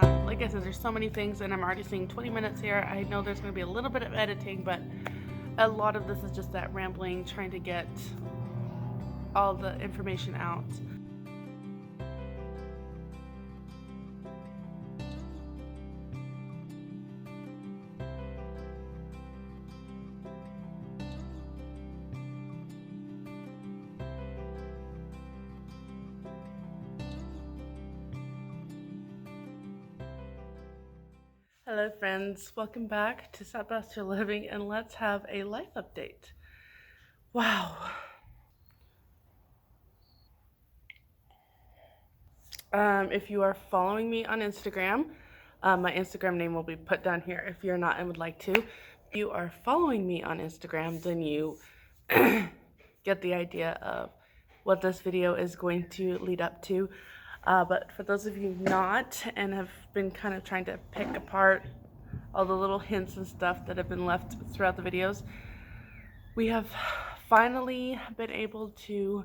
Like I said, there's so many things, and I'm already seeing 20 minutes here. I know there's going to be a little bit of editing, but a lot of this is just that rambling, trying to get all the information out. Hello, friends. Welcome back to Southwestern Living, and let's have a life update. Wow. If you are following me on Instagram, my Instagram name will be put down here if you're not and would like to. If you are following me on Instagram, then you get the idea of what this video is going to lead up to. But for those of you not and have been kind of trying to pick apart all the little hints and stuff that have been left throughout the videos, we have finally been able to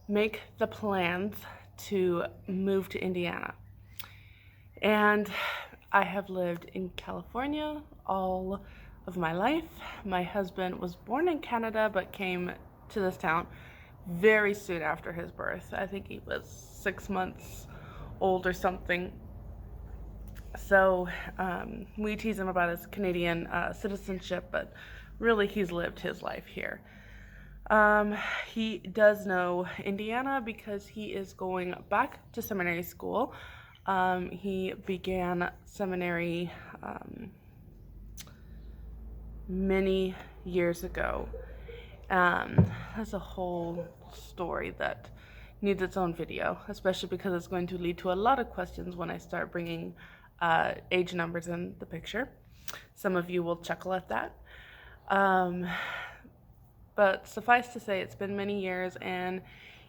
make the plans to move to Indiana. And I have lived in California all of my life. My husband was born in Canada but came to this town very soon after his birth. I think he was 6 months old or something. So we tease him about his Canadian citizenship, but really he's lived his life here. He does know Indiana because he is going back to seminary school. He began seminary many years ago. That's a whole story that needs its own video, especially because it's going to lead to a lot of questions when I start bringing age numbers in the picture. Some of you will chuckle at that. But suffice to say, it's been many years, and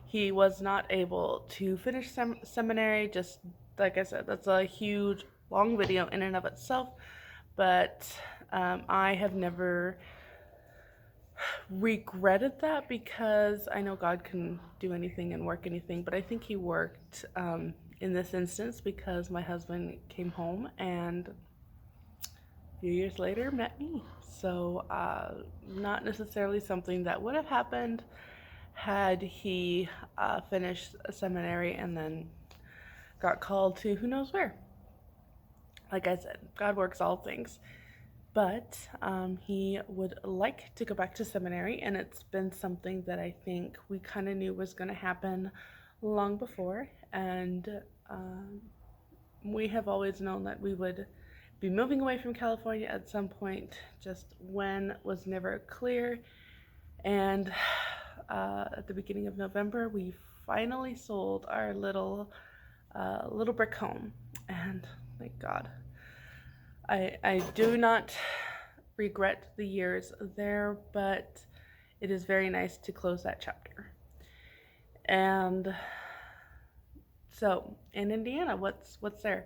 he was not able to finish seminary. Just like I said, that's a huge, long video in and of itself. But I have never regretted that because I know God can do anything and work anything. But I think He worked in this instance because my husband came home and a few years later met me. So not necessarily something that would have happened had he finished seminary and then got called to who knows where. Like I said, God works all things. But he would like to go back to seminary, and it's been something that I think we kind of knew was going to happen long before. And we have always known that we would be moving away from California at some point, just when was never clear. And at the beginning of November, we finally sold our little brick home, and thank God. I do not regret the years there, but it is very nice to close that chapter. And so in Indiana, what's there?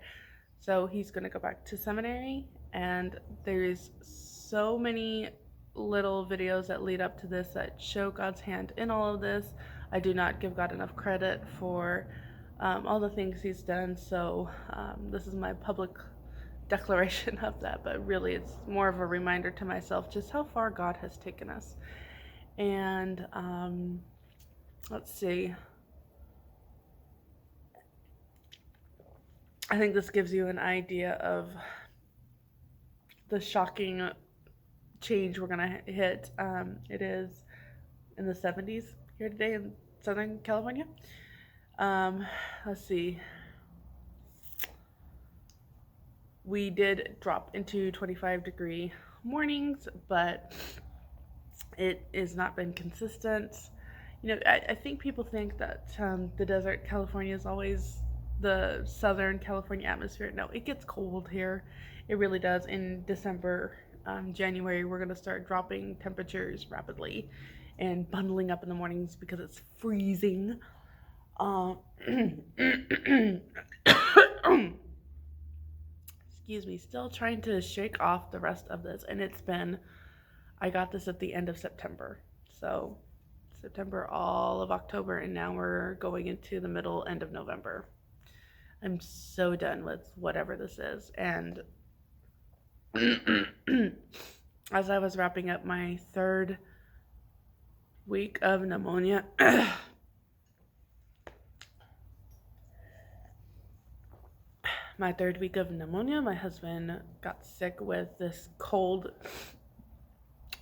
So he's going to go back to seminary, and there's so many little videos that lead up to this that show God's hand in all of this. I do not give God enough credit for all the things He's done, so this is my public declaration of that, but really it's more of a reminder to myself just how far God has taken us. And let's see. I think this gives you an idea of the shocking change we're gonna hit. It is in the 70s here today in Southern California. Let's see. We did drop into 25-degree mornings, but it has not been consistent. You know, I think people think that the desert California is always the Southern California atmosphere. No, it gets cold here. It really does. In December, January, we're going to start dropping temperatures rapidly and bundling up in the mornings because it's freezing. Excuse me, still trying to shake off the rest of this, and I got this at the end of September. So September, all of October, and now we're going into the end of November. I'm so done with whatever this is. And as I was wrapping up my third week of pneumonia, my husband got sick with this cold.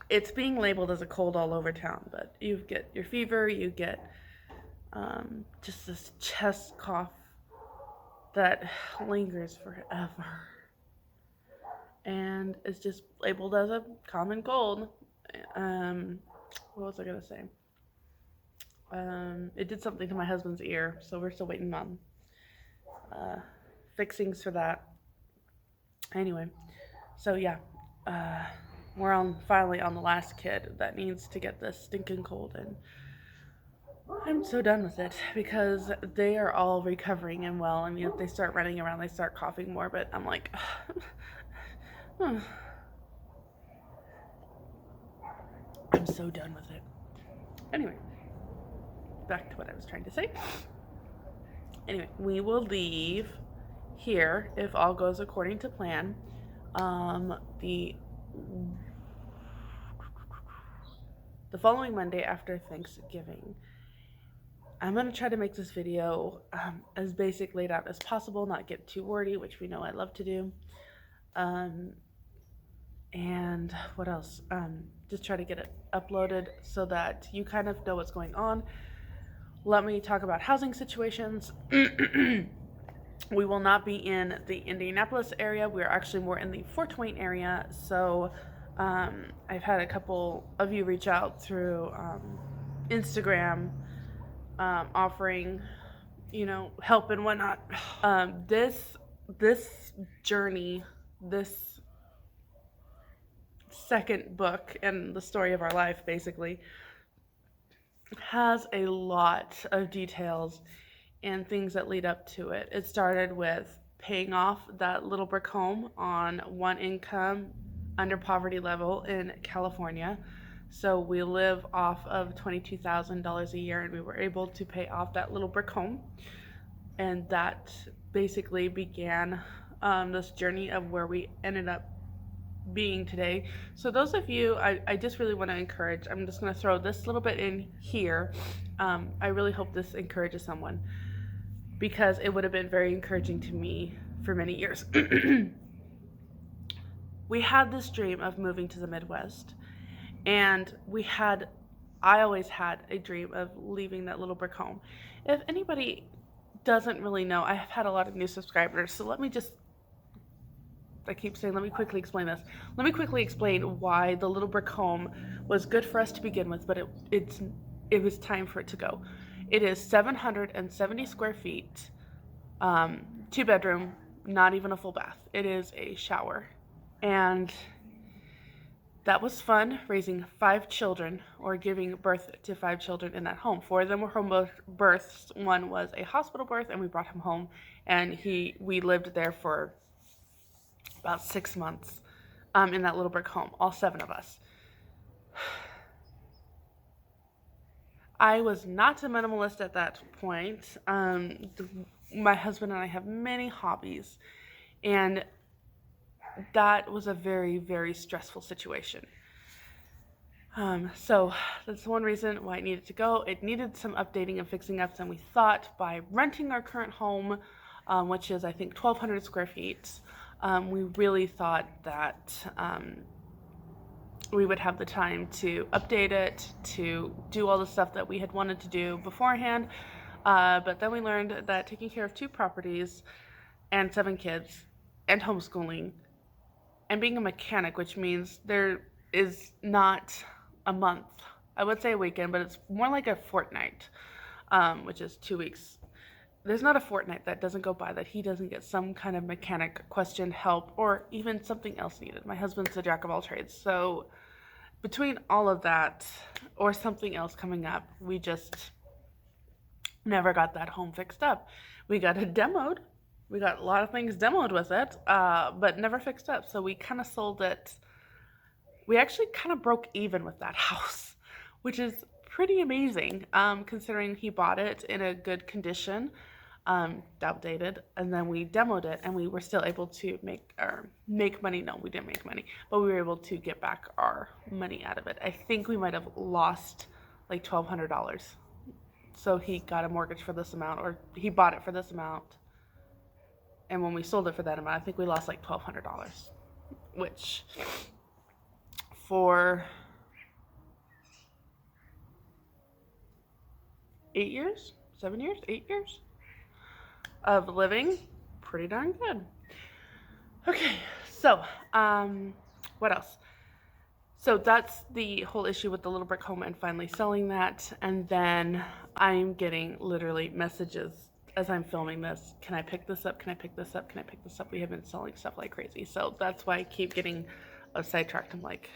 It's being labeled as a cold all over town, but you get your fever, you get just this chest cough that lingers forever. And it's just labeled as a common cold. What was I going to say? It did something to my husband's ear, so we're still waiting on fixings for that. Anyway, so yeah, we're finally on the last kid that needs to get this stinking cold, and I'm so done with it because they are all recovering and well. I mean, if they start running around, they start coughing more, but I'm like, I'm so done with it. Anyway, back to what I was trying to say. Anyway, we will leave here if all goes according to plan. The following Monday after Thanksgiving. I'm going to try to make this video as basic laid out as possible, not get too wordy, which we know I love to do. And what else? Just try to get it uploaded so that you kind of know what's going on. Let me talk about housing situations. We will not be in the Indianapolis area. We're actually more in the Fort Wayne area. So I've had a couple of you reach out through Instagram offering, help and whatnot. This journey, this second book in the story of our life, basically, has a lot of details and things that lead up to it. It started with paying off that little brick home on one income under poverty level in California. So we live off of $22,000 a year, and we were able to pay off that little brick home. And that basically began this journey of where we ended up being today. So those of you, I just really want to encourage, I'm just going to throw this little bit in here. I really hope this encourages someone, because it would have been very encouraging to me for many years. We had this dream of moving to the Midwest. And I always had a dream of leaving that little brick home. If anybody doesn't really know, I have had a lot of new subscribers, so let me quickly explain this. Let me quickly explain why the little brick home was good for us to begin with, but it was time for it to go. It is 770 square feet, 2-bedroom, not even a full bath. It is a shower. And that was fun, raising 5 children, or giving birth to 5 children in that home. 4 of them were home births. One was a hospital birth, and we brought him home, and we lived there for about 6 months in that little brick home, all 7 of us. I was not a minimalist at that point. My husband and I have many hobbies, and that was a very, very stressful situation. So that's one reason why it needed to go. It needed some updating and fixing up, and we thought by renting our current home, which is I think 1,200 square feet, we really thought that we would have the time to update it, to do all the stuff that we had wanted to do beforehand. But then we learned that taking care of 2 properties and 7 kids and homeschooling and being a mechanic, which means there is not a month, I would say a weekend, but it's more like a fortnight, which is 2 weeks. There's not a fortnight that doesn't go by that he doesn't get some kind of mechanic question, help, or even something else needed. My husband's a jack of all trades. So between all of that or something else coming up, we just never got that home fixed up. We got it demoed. We got a lot of things demoed with it, but never fixed up. So we kind of sold it. We actually kind of broke even with that house, which is pretty amazing, considering he bought it in a good condition. outdated, and then we demoed it, and we were still able to make money. No, we didn't make money, but we were able to get back our money out of it. I think we might have lost like $1,200. So he got a mortgage for this amount, or he bought it for this amount, and when we sold it for that amount, I think we lost like $1,200, which for 8 years, 7 years, 8 years of living, pretty darn good. Okay, so what else? So that's the whole issue with the little brick home and finally selling that. And then I'm getting literally messages as I'm filming this. Can I pick this up? Can I pick this up? Can I pick this up? We have been selling stuff like crazy. So that's why I keep getting sidetracked. I'm like,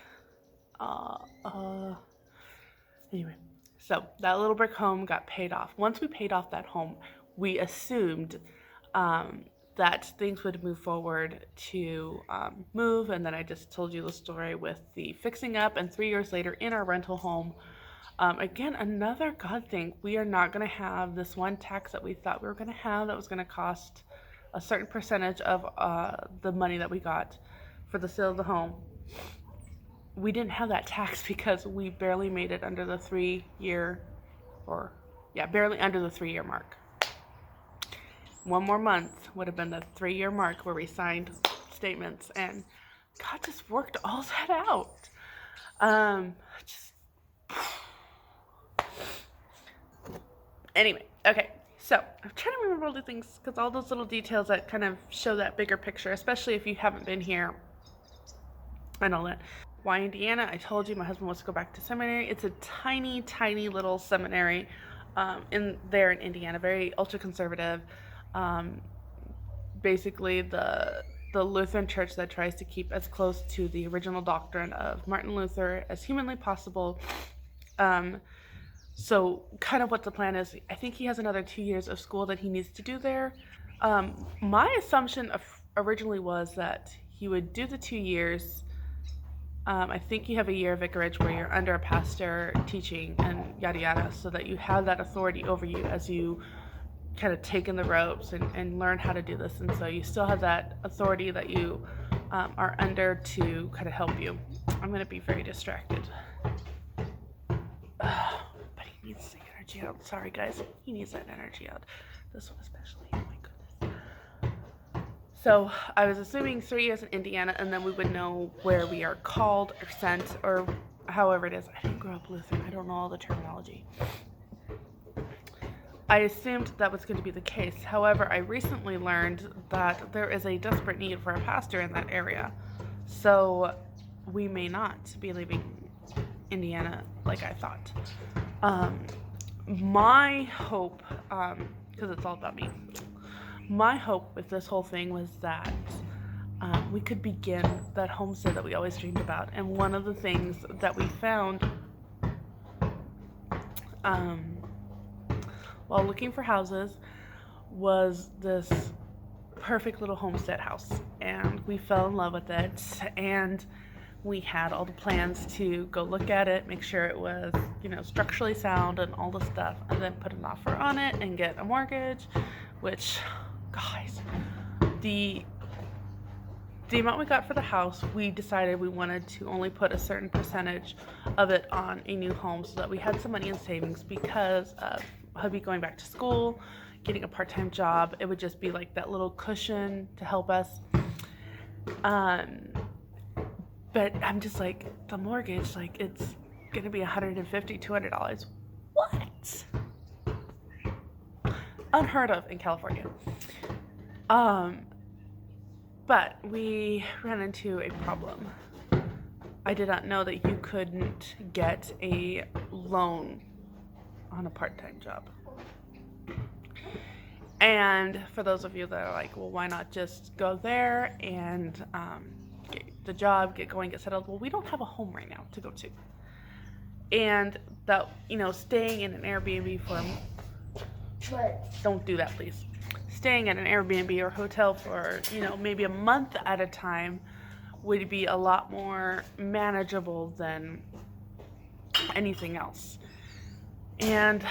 anyway. So that little brick home got paid off. Once we paid off that home, we assumed that things would move forward to move. And then I just told you the story with the fixing up. And 3 years later in our rental home, again, another God thing, we are not going to have this one tax that we thought we were going to have that was going to cost a certain percentage of the money that we got for the sale of the home. We didn't have that tax because we barely made it under the 3-year, barely under the 3-year mark. One more month would have been the 3-year mark where we signed statements, and God just worked all that out. Anyway, okay, so I'm trying to remember all the things, because all those little details that kind of show that bigger picture, especially if you haven't been here and all that. Why Indiana? I told you my husband wants to go back to seminary. It's a tiny, tiny little seminary in Indiana, very ultra conservative. Basically the Lutheran church that tries to keep as close to the original doctrine of Martin Luther as humanly possible. So kind of what the plan is, I think he has another 2 years of school that he needs to do there. My assumption originally was that he would do the 2 years. I think you have a year of vicarage where you're under a pastor teaching and yada yada, so that you have that authority over you as you kind of take in the ropes and learn how to do this. And so you still have that authority that you are under to kind of help you. I'm going to be very distracted. But he needs the energy out. Sorry, guys. He needs that energy out. This one especially. Oh, my goodness. So I was assuming 3 years in Indiana, and then we would know where we are called or sent or however it is. I didn't grow up Lutheran. I don't know all the terminology. I assumed that was going to be the case. However, I recently learned that there is a desperate need for a pastor in that area. So we may not be leaving Indiana like I thought. My hope, because it's all about me, my hope with this whole thing was that we could begin that homestead that we always dreamed about. And one of the things that we found while looking for houses was this perfect little homestead house, and we fell in love with it, and we had all the plans to go look at it, make sure it was, structurally sound and all the stuff, and then put an offer on it and get a mortgage, which, guys, the amount we got for the house, we decided we wanted to only put a certain percentage of it on a new home so that we had some money in savings because of hubby going back to school, getting a part-time job. It would just be like that little cushion to help us. But I'm just like, the mortgage, like, it's gonna be $150, $200. What? Unheard of in California. But we ran into a problem. I did not know that you couldn't get a loan on a part-time job. And for those of you that are like, well, why not just go there and get the job, get going, get settled? Well, we don't have a home right now to go to. And that, staying in an Airbnb don't do that, please. Staying at an Airbnb or hotel for, maybe a month at a time would be a lot more manageable than anything else. And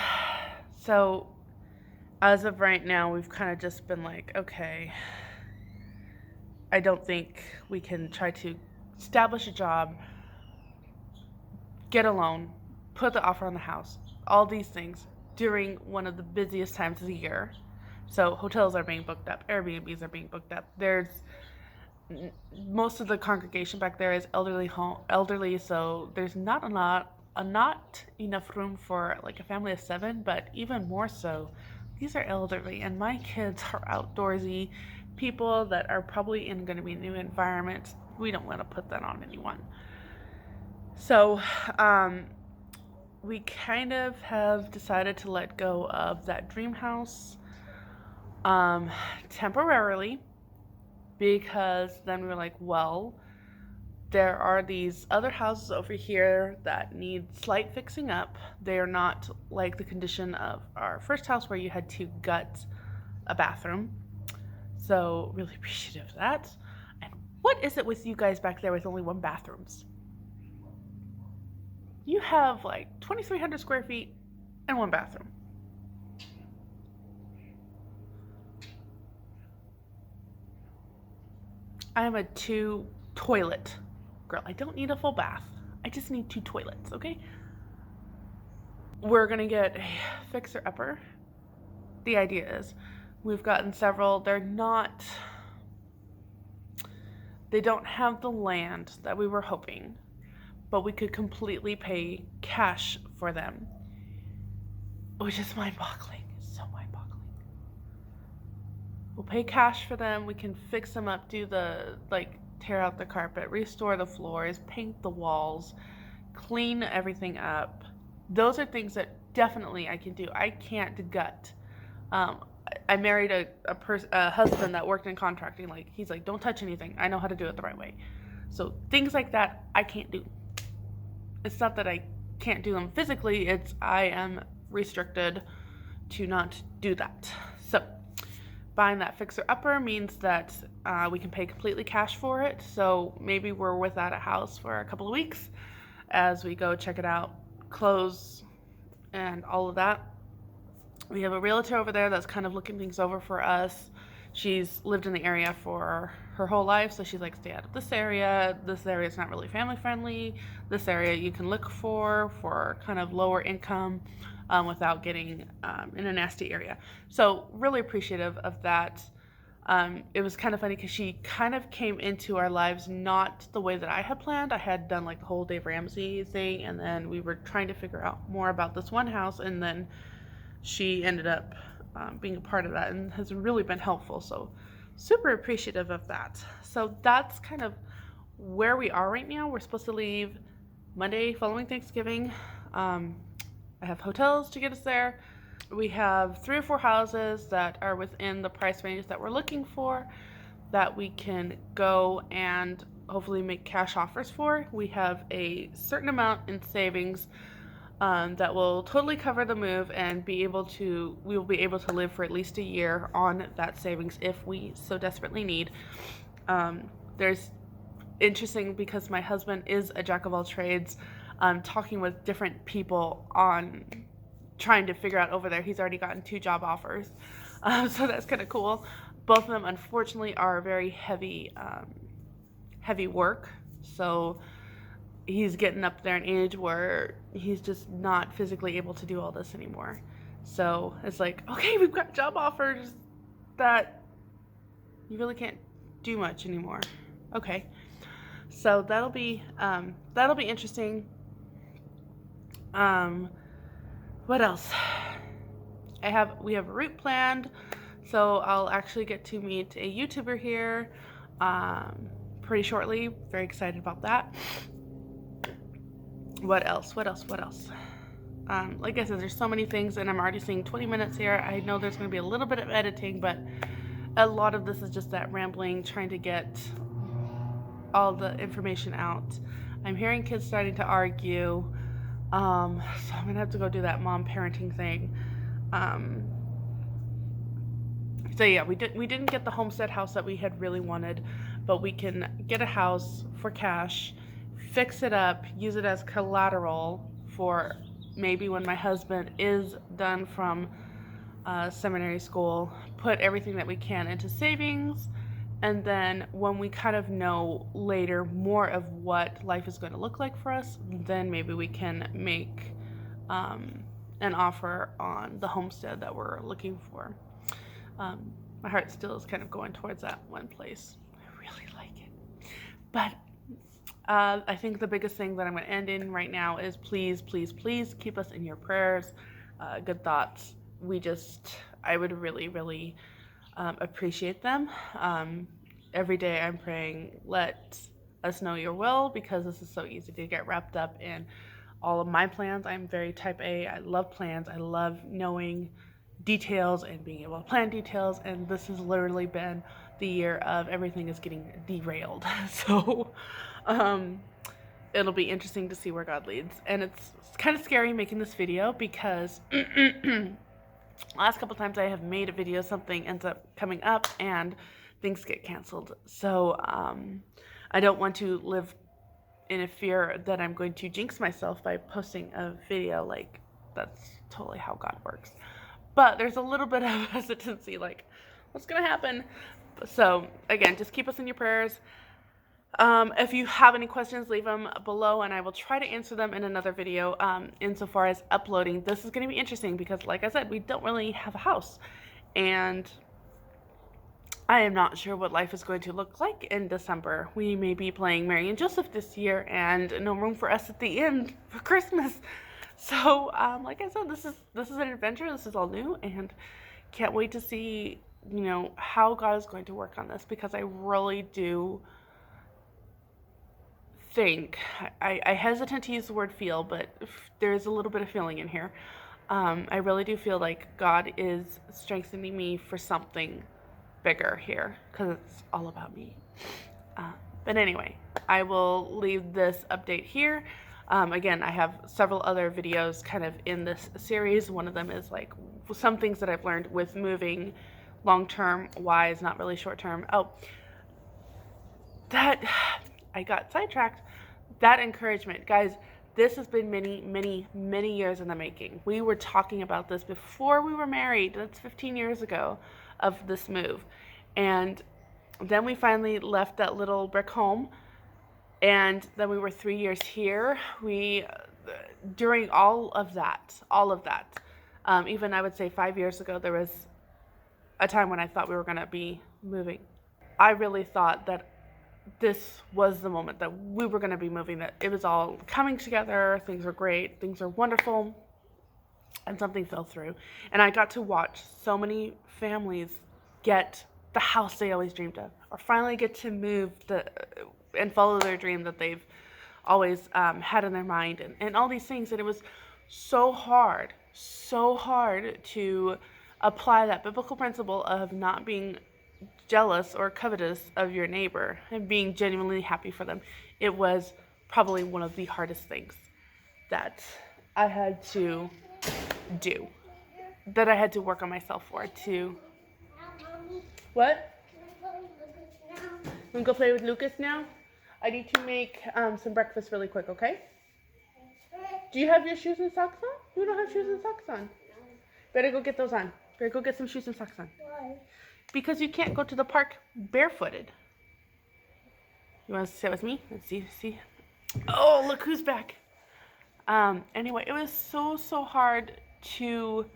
so as of right now, we've kind of just been like, okay, I don't think we can try to establish a job, get a loan, put the offer on the house, all these things during one of the busiest times of the year. So hotels are being booked up, Airbnbs are being booked up. There's most of the congregation back there is elderly, so there's not enough room for like a family of 7, but even more so, these are elderly, and my kids are outdoorsy people that are probably in going to be new environments. We don't want to put that on anyone. So, we kind of have decided to let go of that dream house temporarily, because then we were like, well, there are these other houses over here that need slight fixing up. They are not like the condition of our first house where you had to gut a bathroom. So, really appreciative of that. And what is it with you guys back there with only 1 bathrooms? You have like 2,300 square feet and 1 bathroom. I am a 2 toilet girl. I don't need a full bath. I just need 2 toilets, okay? We're gonna get a fixer-upper. The idea is we've gotten several. They don't have the land that we were hoping, but we could completely pay cash for them, which is mind-boggling. It's so mind-boggling. We'll pay cash for them. We can fix them up, do the, like, tear out the carpet, restore the floors, paint the walls, clean everything up. Those are things that definitely I can do. I can't gut. I married a husband that worked in contracting. Like, he's like, don't touch anything. I know how to do it the right way. So things like that, I can't do. It's not that I can't do them physically. It's I am restricted to not do that. So buying that fixer-upper means that we can pay completely cash for it. So maybe we're without a house for a couple of weeks as we go check it out, close, and all of that. We have a realtor over there that's kind of looking things over for us. She's lived in the area for her whole life, so she's like, stay out of this area. This area is not really family friendly. This area you can look for kind of lower income without getting in a nasty area. So really appreciative of that. It was kind of funny because she kind of came into our lives not the way that I had planned. I had done like the whole Dave Ramsey thing, and then we were trying to figure out more about this one house, and then she ended up being a part of that and has really been helpful. So super appreciative of that. So that's kind of where we are right now. We're supposed to leave Monday following Thanksgiving. I have hotels to get us there. We have 3 or 4 houses that are within the price range that we're looking for that we can go and hopefully make cash offers for. We have a certain amount in savings that will totally cover the move and we will be able to live for at least a year on that savings if we so desperately need. There's interesting because my husband is a jack of all trades, talking with different people on trying to figure out over there. He's already gotten 2 job offers, so that's kind of cool. Both of them unfortunately are very heavy work, so he's getting up there in age where he's just not physically able to do all this anymore. So it's like, okay, we've got job offers that you really can't do much anymore. Okay, so that'll be interesting. What else? We have a route planned, so I'll actually get to meet a YouTuber here pretty shortly. Very excited about that. What else? Like I said, there's so many things, and I'm already seeing 20 minutes here. I know there's going to be a little bit of editing, but a lot of this is just that rambling, trying to get all the information out. I'm hearing kids starting to argue, so I'm going to have to go do that mom parenting thing. So yeah, we didn't get the homestead house that we had really wanted, but we can get a house for cash, fix it up, use it as collateral for maybe when my husband is done from seminary school, put everything that we can into savings, and then when we kind of know later more of what life is going to look like for us, then maybe we can make um, an offer on the homestead that we're looking for. My heart still is kind of going towards that one place. I really like it. But I think the biggest thing that I'm going to end in right now is please, please, please keep us in your prayers. Good thoughts. I would really, really appreciate them. Every day I'm praying, let us know your will, because this is so easy to get wrapped up in all of my plans. I'm very type A. I love plans. I love knowing details and being able to plan details. And this has literally been the year of everything is getting derailed. So it'll be interesting to see where God leads. And it's kind of scary making this video because last couple times I have made a video, something ends up coming up and things get canceled. So I don't want to live in a fear that I'm going to jinx myself by posting a video. Like, that's totally how God works. But there's a little bit of hesitancy, like, what's going to happen? So again, just keep us in your prayers. If you have any questions, leave them below and I will try to answer them in another video. Insofar as uploading, this is going to be interesting because, like I said, we don't really have a house. And I am not sure what life is going to look like in December. We may be playing Mary and Joseph this year and no room for us at the end for Christmas. So, like I said, this is an adventure. This is all new and can't wait to see, how God is going to work on this, because I really do think, I hesitate to use the word feel, but there's a little bit of feeling in here. I really do feel like God is strengthening me for something bigger here, because it's all about me. But anyway, I will leave this update here. Again, I have several other videos kind of in this series. One of them is like some things that I've learned with moving long-term wise, not really short-term. Oh, that I got sidetracked. That encouragement, guys, this has been many, many, many years in the making. We were talking about this before we were married. That's 15 years ago of this move. And then we finally left that little brick home. And then we were 3 years here. During all of that, even I would say 5 years ago, there was a time when I thought we were going to be moving. I really thought that this was the moment that we were going to be moving, that it was all coming together, things were great, things are wonderful, and something fell through. And I got to watch so many families get the house they always dreamed of, or finally get to move and follow their dream that they've always had in their mind, and all these things. And it was so hard to apply that biblical principle of not being jealous or covetous of your neighbor and being genuinely happy for them. It was probably one of the hardest things that I had to do, that I had to work on myself for. What? You want to go play with Lucas now? I need to make some breakfast really quick, okay? Do you have your shoes and socks on? You don't have shoes and socks on. Better go get those on. Better go get some shoes and socks on. Why? Because you can't go to the park barefooted. You want to sit with me? Let's see. Oh, look who's back. Anyway, it was so hard to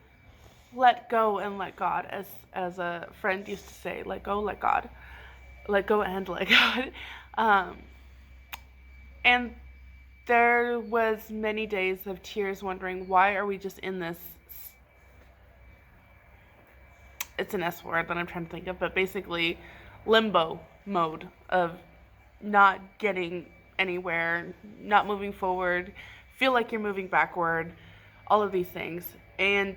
let go and let God, as a friend used to say, let go, let God. Let go and let God. And there was many days of tears, wondering, why are we just in this, it's an S word that I'm trying to think of, but basically limbo mode of not getting anywhere, not moving forward, feel like you're moving backward, all of these things. And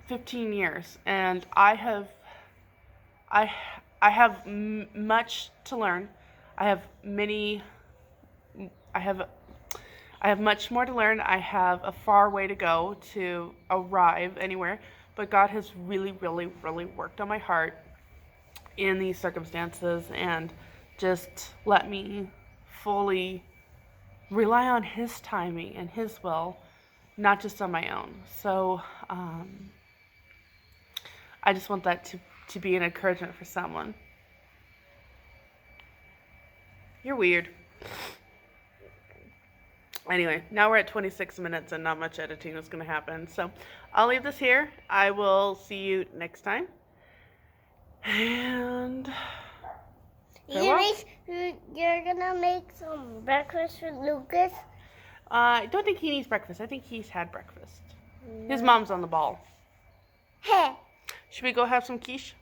15 years, and I have much to learn. I have much more to learn. I have a far way to go to arrive anywhere, but God has really, really, really worked on my heart in these circumstances, and just let me fully rely on His timing and His will, not just on my own. So I just want that to be an encouragement for someone. You're weird. Anyway, now we're at 26 minutes and not much editing is going to happen. So I'll leave this here. I will see you next time. And you're gonna make some breakfast for Lucas? I don't think he needs breakfast. I think he's had breakfast. His mom's on the ball. Hey. Should we go have some quiche?